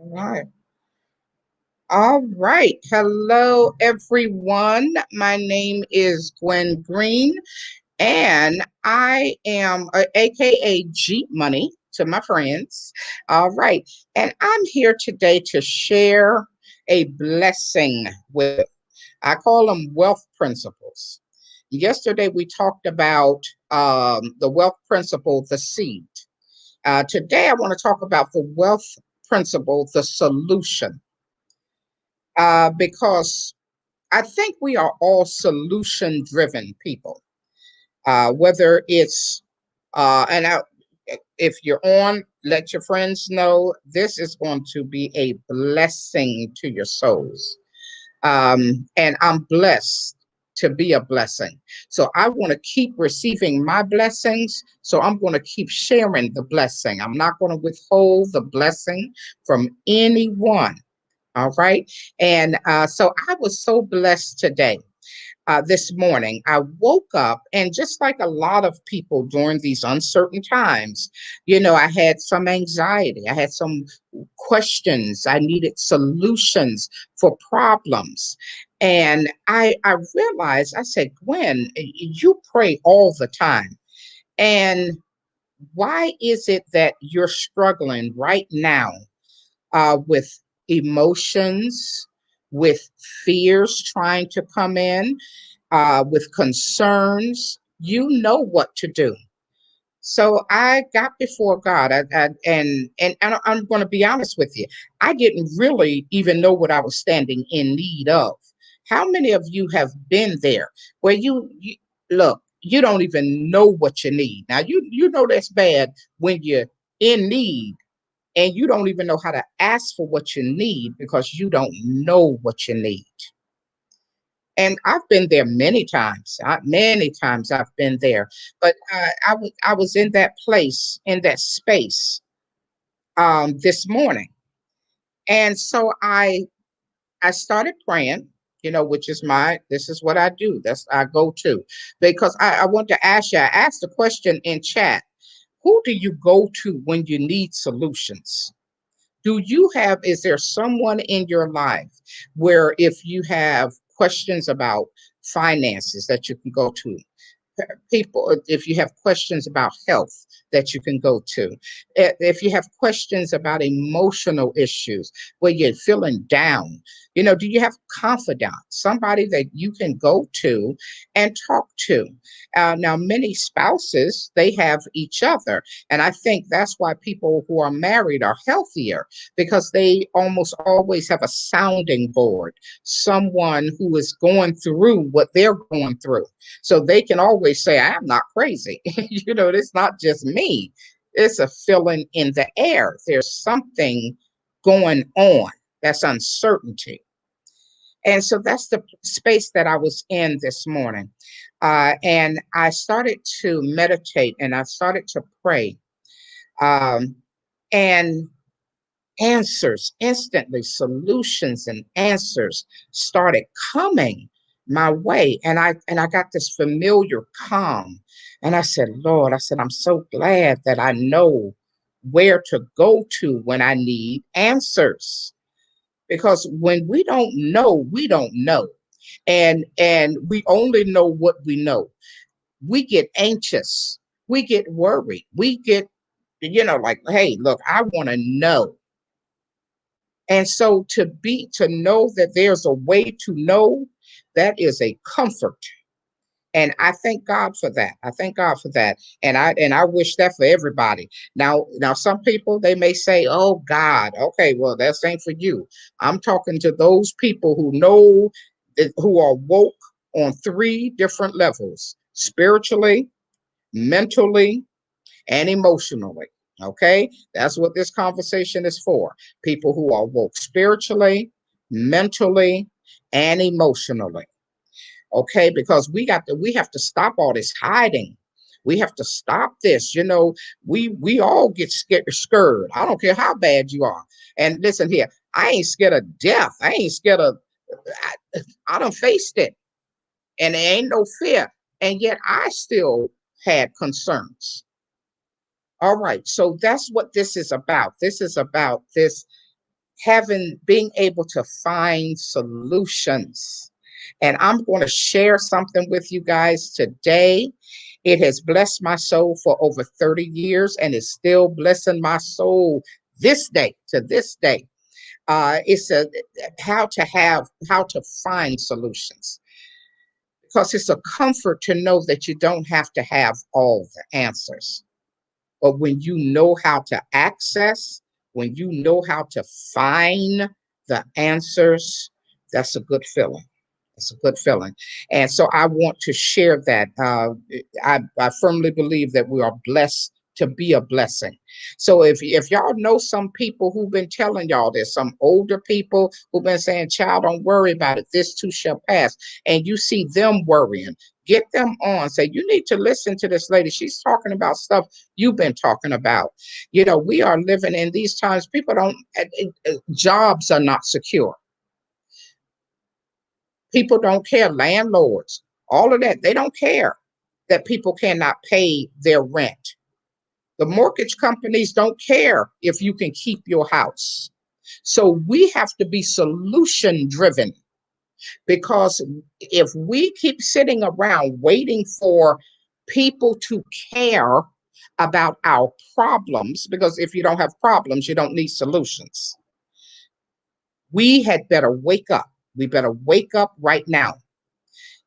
All right. All right. Hello, everyone. My name is Gwen Green, and I am AKA Jeep Money to my friends. All right. And I'm here today to share a blessing with. I call them wealth principles. Yesterday, we talked about the wealth principle, the seed. Today, I want to talk about the wealth principle, the solution, because I think we are all solution driven people, whether it's, and I, if you're on, let your friends know this is going to be a blessing to your souls. And I'm blessed to be a blessing. So I want to keep receiving my blessings. So I'm going to keep sharing the blessing. I'm not going to withhold the blessing from anyone. All right. And so I was so blessed today. This morning, I woke up, and just like a lot of people during these uncertain times, I had some anxiety. I had some questions. I needed solutions for problems. And I realized, I said, Gwen, you pray all the time. And why is it that you're struggling right now with emotions, with fears trying to come in, with concerns? You know what to do. So I got before God, and I'm going to be honest with you. I didn't really even know what I was standing in need of. How many of you have been there where you look? You don't even know what you need. Now you know that's bad when you're in need and you don't even know how to ask for what you need because you don't know what you need. And I've been there many times. Many times I've been there, but I was in that place, in that space, this morning, and so I started praying. Which is this is what I do. That's I go to, because I want to ask you. I asked the question in chat. Who do you go to when you need solutions? Is there someone in your life where, if you have questions about finances, that you can go to? People, if you have questions about health, that you can go to. If you have questions about emotional issues where you're feeling down, do you have confidant, somebody that you can go to and talk to? Now, many spouses, they have each other, and I think that's why people who are married are healthier, because they almost always have a sounding board, someone who is going through what they're going through, so they can always say, I'm not crazy. It's not just me. It's a feeling in the air. There's something going on. That's uncertainty. And so that's the space that I was in this morning. And I started to meditate and I started to pray. Um, and answers instantly, solutions and answers started coming my way, and I got this familiar calm, and I said, Lord, I said, I'm so glad that I know where to go to when I need answers, because when we don't know, and we only know what we know. We get anxious, we get worried, we get, like, hey, look, I want to know. And so to know that there's a way to know, that is a comfort. And I thank God for that. I thank God for that. And I wish that for everybody. Now some people, they may say, "Oh God, okay, well, that's ain't for you." I'm talking to those people who know, who are woke on three different levels: spiritually, mentally, and emotionally. Okay, that's what this conversation is for. People who are woke spiritually, mentally, and emotionally. Okay, because we have to stop all this hiding. We have to stop this. We all get scared. I don't care how bad you are. And listen here, I ain't scared of death. I ain't scared of. I don't faced it, and there ain't no fear. And yet I still had concerns. All right. So that's what this is about. This is about this being able to find solutions. And I'm going to share something with you guys today. It has blessed my soul for over 30 years and is still blessing my soul this day to this day. It's a how to find solutions, because it's a comfort to know that you don't have to have all the answers. But when you know how to access, when you know how to find the answers, that's a good feeling. It's a good feeling. And so I want to share that. I firmly believe that we are blessed to be a blessing. So if y'all know some people who've been telling y'all this, some older people who've been saying, child, don't worry about it. This too shall pass. And you see them worrying, get them on. Say, you need to listen to this lady. She's talking about stuff you've been talking about. You know, we are living in these times. People don't, jobs are not secure. People don't care. Landlords, all of that, they don't care that people cannot pay their rent. The mortgage companies don't care if you can keep your house. So we have to be solution driven, because if we keep sitting around waiting for people to care about our problems, because if you don't have problems, you don't need solutions. We had better wake up. We better wake up right now.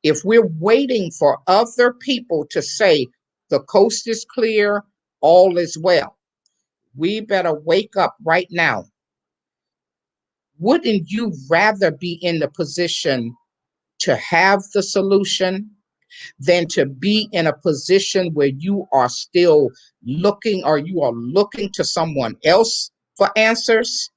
If we're waiting for other people to say the coast is clear, all is well, we better wake up right now. Wouldn't you rather be in the position to have the solution than to be in a position where you are still looking, or you are looking to someone else for answers?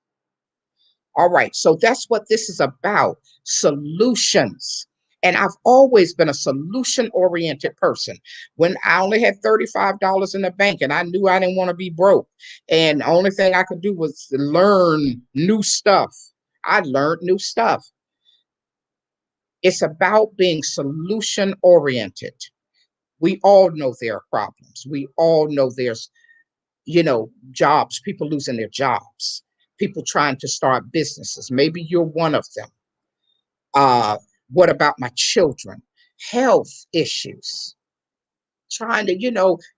All right, so that's what this is about, solutions. And I've always been a solution oriented person. When I only had $35 in the bank and I knew I didn't want to be broke, and the only thing I could do was learn new stuff, I learned new stuff. It's about being solution oriented. We all know there are problems. We all know there's, jobs, people losing their jobs, people trying to start businesses. Maybe you're one of them. Uh, what about my children? Health issues. Trying to,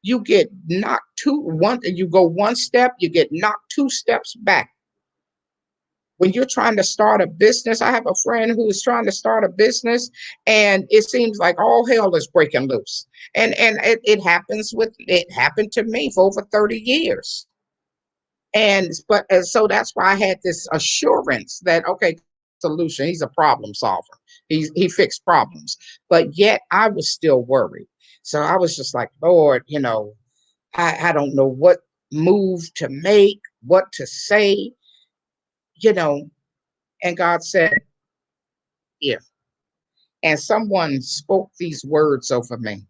you get knocked you go one step, you get knocked two steps back. When you're trying to start a business, I have a friend who is trying to start a business, and it seems like all hell is breaking loose. And it happened to me for over 30 years. So that's why I had this assurance that, okay, solution, he's a problem solver. He fixed problems. But yet I was still worried. So I was just like, Lord, I don't know what move to make, what to say, you know. And God said, if. And someone spoke these words over me.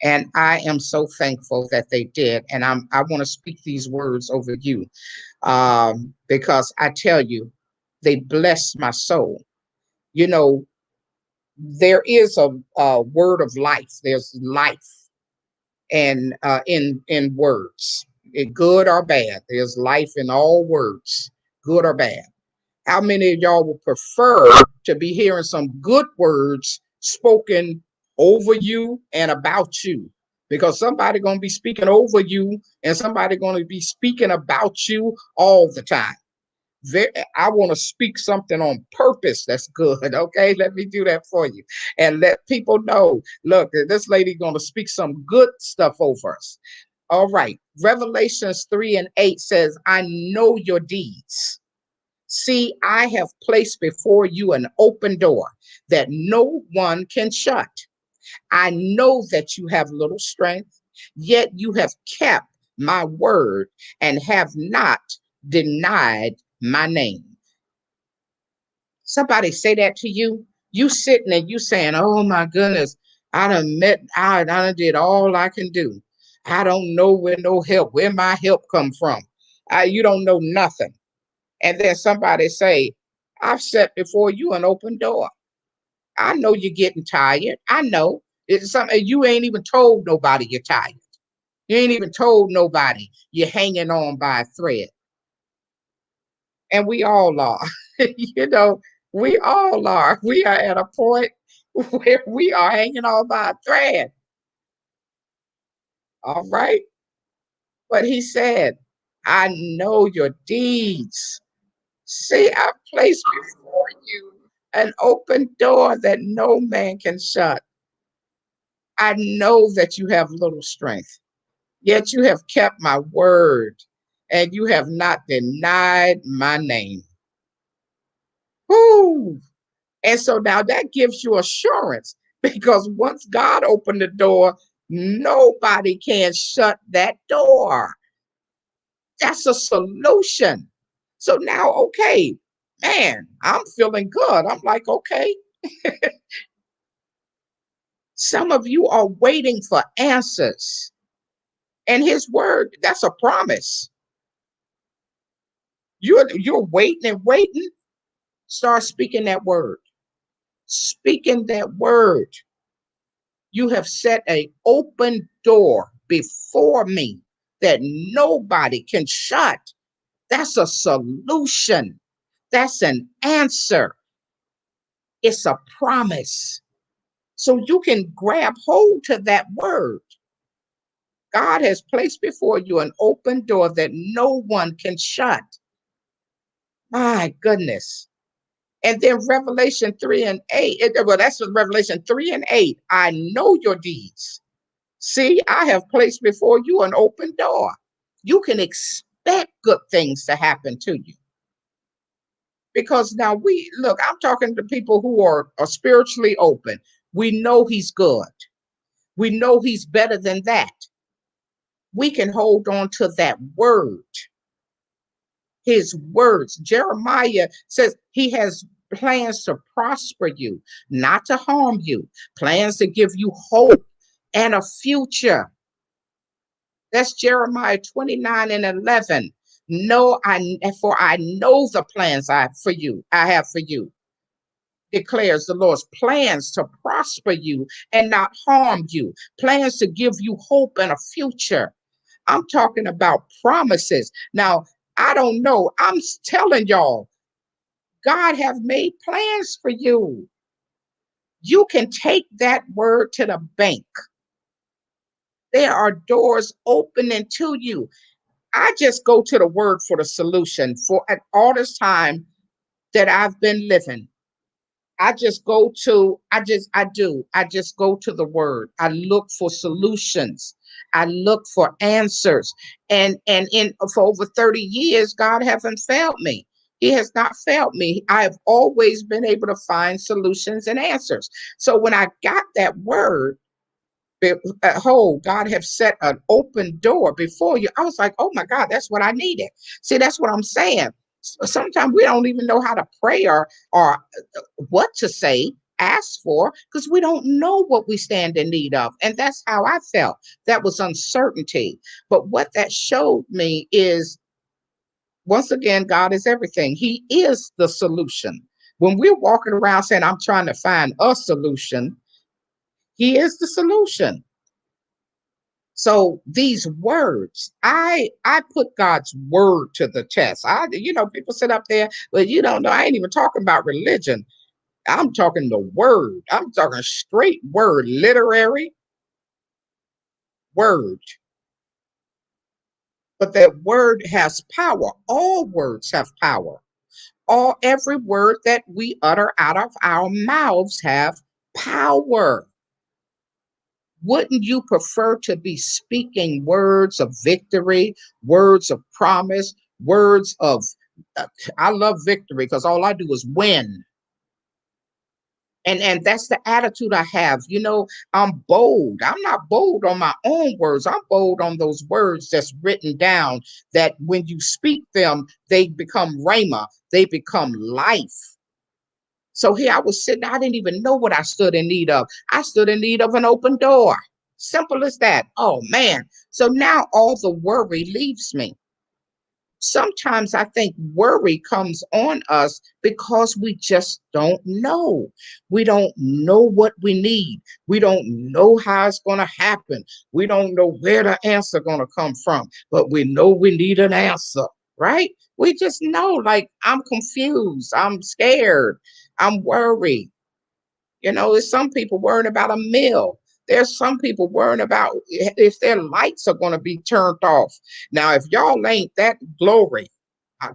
And I am so thankful that they did. And I want to speak these words over you, because I tell you, they bless my soul. You know, there is a word of life. There's life, and in words, good or bad. There's life in all words, good or bad. How many of y'all would prefer to be hearing some good words spoken over you and about you? Because somebody going to be speaking over you, and somebody going to be speaking about you all the time. I want to speak something on purpose that's good. Okay, let me do that for you, and let people know, look, this lady going to speak some good stuff over us. All right, Revelations 3:8 says, I know your deeds. See, I have placed before you an open door that no one can shut. I know that you have little strength, yet you have kept my word and have not denied my name. Somebody say that to you. You sitting and you saying, oh my goodness, I done did all I can do. I don't know where my help come from. You don't know nothing. And then somebody say, I've set before you an open door. I know you're getting tired. I know. It's something you ain't even told nobody you're tired. You ain't even told nobody you're hanging on by a thread. And we all are. You know, we all are. We are at a point where we are hanging on by a thread. All right. But he said, I know your deeds. See, I placed before you an open door that no man can shut. I know that you have little strength, yet you have kept my word and you have not denied my name. Whoo! And so now that gives you assurance because once God opened the door, nobody can shut that door. That's a solution. So now, okay, man, I'm feeling good. I'm like, okay, some of you are waiting for answers. And his word, that's a promise. You're waiting and waiting. Start speaking that word. Speaking that word. You have set an open door before me that nobody can shut. That's a solution. That's an answer. It's a promise. So you can grab hold to that word. God has placed before you an open door that no one can shut. My goodness. And then Revelation 3 and 8. Well, that's what Revelation 3 and 8. I know your deeds. See, I have placed before you an open door. You can expect good things to happen to you. Because now I'm talking to people who are spiritually open. We know he's good. We know he's better than that. We can hold on to that word, his words. Jeremiah says he has plans to prosper you, not to harm you, plans to give you hope and a future. That's Jeremiah 29 and 11. No, for I know the plans I have for you, declares the Lord's plans to prosper you and not harm you, plans to give you hope and a future. I'm talking about promises. Now, I don't know. I'm telling y'all, God have made plans for you. You can take that word to the bank. There are doors opening to you. I just go to the word for the solution for at all this time that I've been living. I just go to the word. I look for solutions. I look for answers. And in for over 30 years, God hasn't failed me. He has not failed me. I have always been able to find solutions and answers. So when I got that word, behold, God have set an open door before you. I was like, oh my God, that's what I needed. See, that's what I'm saying. Sometimes we don't even know how to pray or what to say, ask for, because we don't know what we stand in need of. And that's how I felt. That was uncertainty. But what that showed me is, once again, God is everything. He is the solution. When we're walking around saying, I'm trying to find a solution, He is the solution. So these words, I put God's word to the test. People sit up there, but you don't know. I ain't even talking about religion. I'm talking the word. I'm talking straight word, literary word. But that word has power. All words have power. Every word that we utter out of our mouths have power. Wouldn't you prefer to be speaking words of victory, words of promise, words of I love victory because all I do is win. And that's the attitude I have. I'm bold. I'm not bold on my own words. I'm bold on those words that's written down that when you speak them, they become rhema. They become life. So here I was sitting, I didn't even know what I stood in need of. I stood in need of an open door. Simple as that. Oh man. So now all the worry leaves me. Sometimes I think worry comes on us because we just don't know. We don't know what we need. We don't know how it's going to happen. We don't know where the answer going to come from, but we know we need an answer, right? We just know, like, I'm confused, I'm scared, I'm worried. There's some people worrying about a meal. There's some people worrying about if their lights are going to be turned off. Now, if y'all ain't that, glory,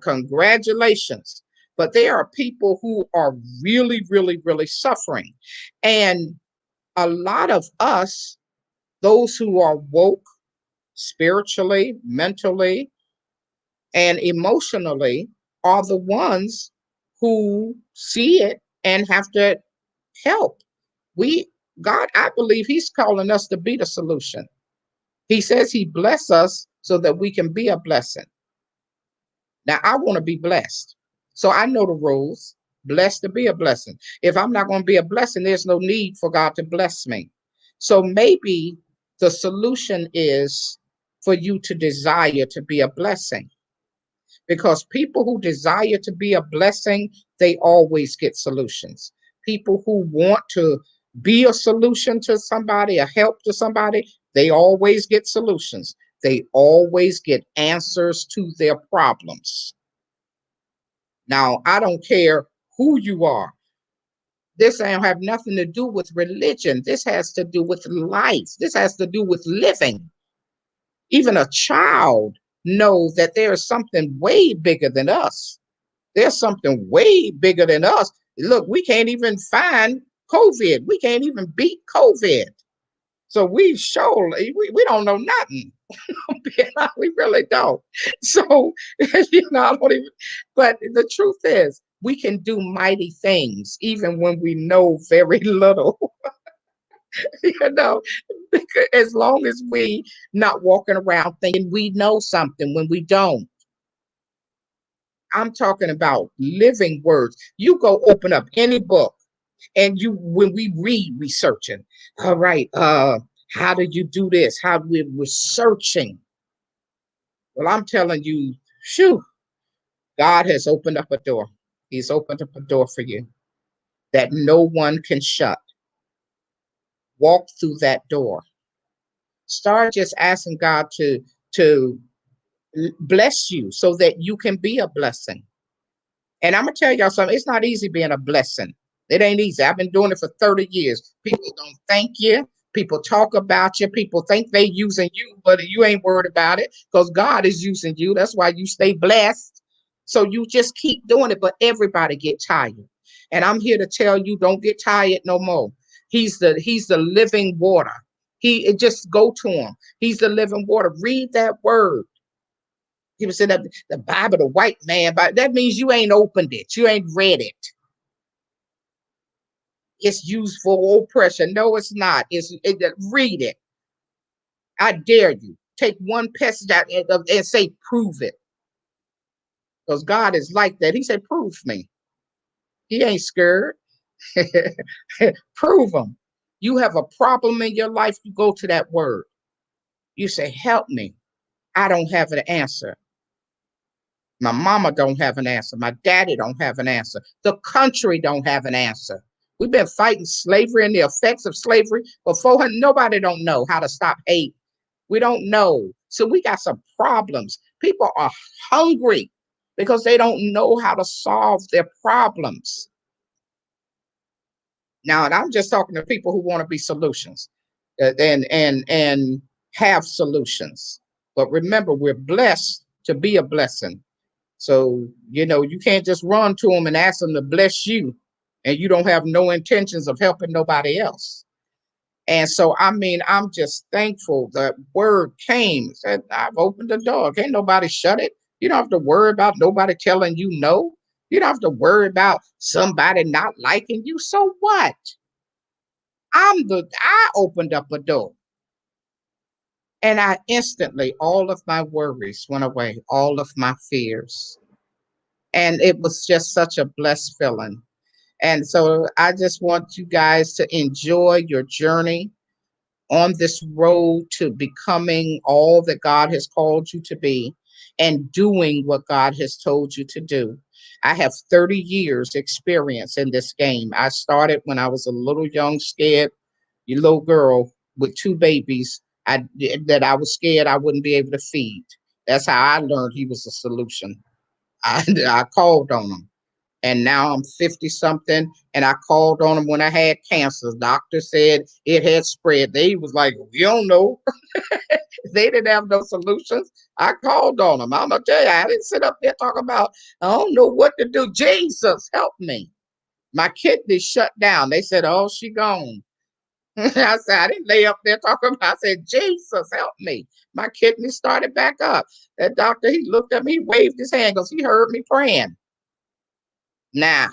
congratulations. But there are people who are really, really, really suffering. And a lot of us, those who are woke spiritually, mentally, and emotionally, are the ones who see it and have to help. We God, I believe He's calling us to be the solution. He says He bless us so that we can be a blessing. Now I want to be blessed. So I know the rules. Blessed to be a blessing. If I'm not going to be a blessing, there's no need for God to bless me. So maybe the solution is for you to desire to be a blessing, because people who desire to be a blessing, they always get solutions. People who want to be a solution to somebody, a help to somebody, they always get solutions. They always get answers to their problems. Now, I don't care who you are. This ain't have nothing to do with religion. This has to do with life. This has to do with living. Even a child knows that there is something way bigger than us. There's something way bigger than us. Look, we can't even find COVID. We can't even beat COVID. So we don't know nothing. We really don't. So, I don't even, but the truth is, we can do mighty things even when we know very little, you know, as long as we not walking around thinking we know something when we don't. I'm talking about living words. You go open up any book, and when we read, researching. All right, how did you do this? How we're researching. Well, I'm telling you, shoo, God has opened up a door. He's opened up a door for you that no one can shut. Walk through that door. Start just asking God to bless you so that you can be a blessing. And I'm gonna tell y'all something. It's not easy being a blessing. It ain't easy. I've been doing it for 30 years. People don't thank you. People talk about you. People think they using you, but you ain't worried about it because God is using you. That's why you stay blessed. So you just keep doing it. But everybody get tired. And I'm here to tell you, don't get tired no more. He's the living water. Just go to him. He's the living water. Read that word. People say that the Bible, the white man, but that means you ain't opened it. You ain't read it. It's used for oppression. No, it's not. Read it. I dare you. Take one passage out and say, prove it. Because God is like that. He said, prove me. He ain't scared. Prove him. You have a problem in your life, you go to that word. You say, help me. I don't have an answer. My mama don't have an answer. My daddy don't have an answer. The country don't have an answer. We've been fighting slavery and the effects of slavery for 400. Nobody don't know how to stop hate. We don't know. So we got some problems. People are hungry because they don't know how to solve their problems. Now, and I'm just talking to people who want to be solutions, and have solutions. But remember, we're blessed to be a blessing. So, you can't just run to them and ask them to bless you, and you don't have no intentions of helping nobody else. And so, I mean, I'm just thankful that word came, said, I've opened the door. Can't nobody shut it. You don't have to worry about nobody telling you no. You don't have to worry about somebody not liking you. So what? I opened up a door. And I instantly, all of my worries went away, all of my fears. And it was just such a blessed feeling. And so I just want you guys to enjoy your journey on this road to becoming all that God has called you to be and doing what God has told you to do. I have 30 years experience in this game. I started when I was a little young, scared little girl with two babies that I was scared I wouldn't be able to feed. That's how I learned he was a solution. I called on him. And now I'm 50 something, and I called on him when I had cancer. The doctor said it had spread. They was like, we don't know. They didn't have no solutions. I called on them. I'm gonna tell you, I didn't sit up there talking about I don't know what to do. Jesus, help me. My kidney shut down. They said, oh, she gone. I said, I didn't lay up there talking about, I said, Jesus, help me. My kidney started back up. That doctor, he looked at me, he waved his hand because he heard me praying. Now,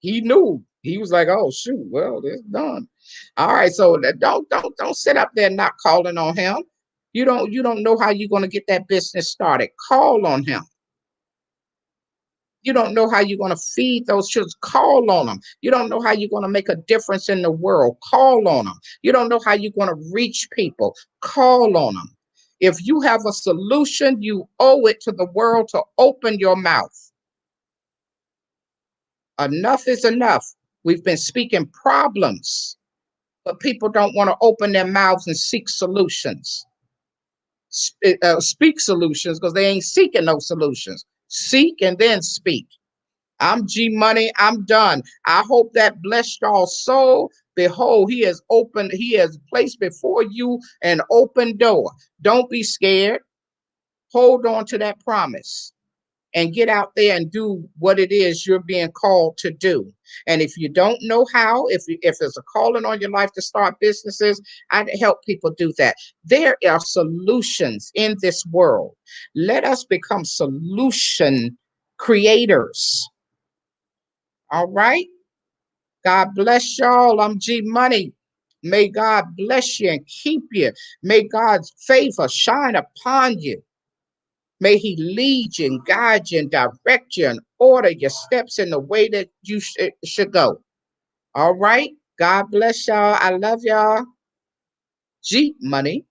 he knew. He was like, oh shoot, well, it's done. All right, so don't sit up there not calling on him. You don't know how you're gonna get that business started. Call on him. You don't know how you're going to feed those children. Call on them. You don't know how you're going to make a difference in the world. Call on them. You don't know how you're going to reach people. Call on them. If you have a solution, you owe it to the world to open your mouth. Enough is enough. We've been speaking problems, but people don't want to open their mouths and seek solutions. Speak solutions because they ain't seeking no solutions. Seek and then speak. I'm G Money. I'm done. I hope that blessed y'all soul. Behold, he has placed before you an open door. Don't be scared. Hold on to that promise and get out there and do what it is you're being called to do. And if you don't know how, if there's a calling on your life to start businesses, I help people do that. There are solutions in this world. Let us become solution creators. All right. God bless y'all. I'm G Money. May God bless you and keep you. May God's favor shine upon you. May He lead you and guide you and direct you and order your steps in the way that you should go. All right. God bless y'all. I love y'all. G Money.